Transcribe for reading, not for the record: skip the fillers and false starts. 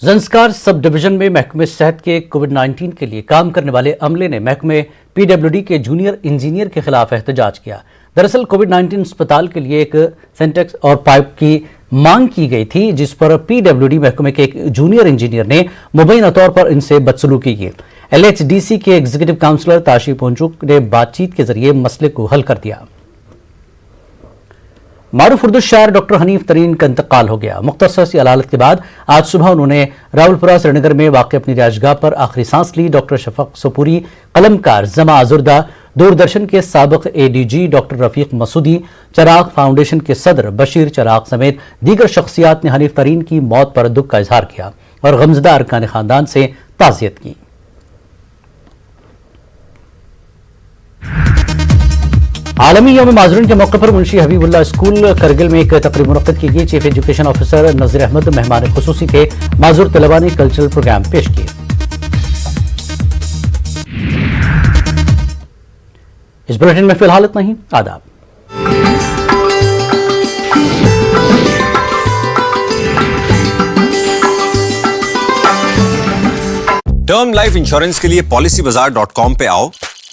زنسکار سب division میں محکمہ صحت کے کووڈ-19 کے لیے کام کرنے والے عملے نے محکمہ PWD کے جونیئر انجینئر کے خلاف احتجاج کیا۔ دراصل کووڈ-19 اسپتال کے لیے ایک سینٹیکس اور پائپ کی مانگ کی گئی تھی، جس پر PWD محکمہ کے ایک جونیئر انجینئر نے مبینہ طور پر ان سے بدسلوکی کی۔ LHDC کے ایگزیکٹو کاؤنسلر تاشی پونچوک نے بات چیت کے ذریعے مسئلے کو حل کر دیا۔ معروف اردو شاعر ڈاکٹر حنیف ترین کا انتقال ہو گیا۔ مختصر سی علالت کے بعد آج صبح انہوں نے راولپورہ سری نگر میں واقع اپنی رہائش گاہ پر آخری سانس لی۔ ڈاکٹر شفق سپوری، قلمکار، زما آزردہ، دوردرشن کے سابق ADG ڈاکٹر رفیق مسعودی، چراغ فاؤنڈیشن کے صدر بشیر چراغ سمیت دیگر شخصیات نے حنیف ترین کی موت پر دکھ کا اظہار کیا اور غمزدہ ارکان خاندان سے تعزیت کی۔ عالمی یوم معذورین کے موقع پر منشی حبیب اللہ اسکول کرگل میں ایک تقریب منعقد کی گئی۔ Chief education officer Nazir Ahmed مہمان خصوصی تھے۔ معذور طلباء نے کلچرل پروگرام پیش کیے۔ اس بلیٹن میں فی الحال اتنا ہی۔ آداب۔ ٹرم لائف انشورنس کے لیے PolicyBazaar.com پہ آؤ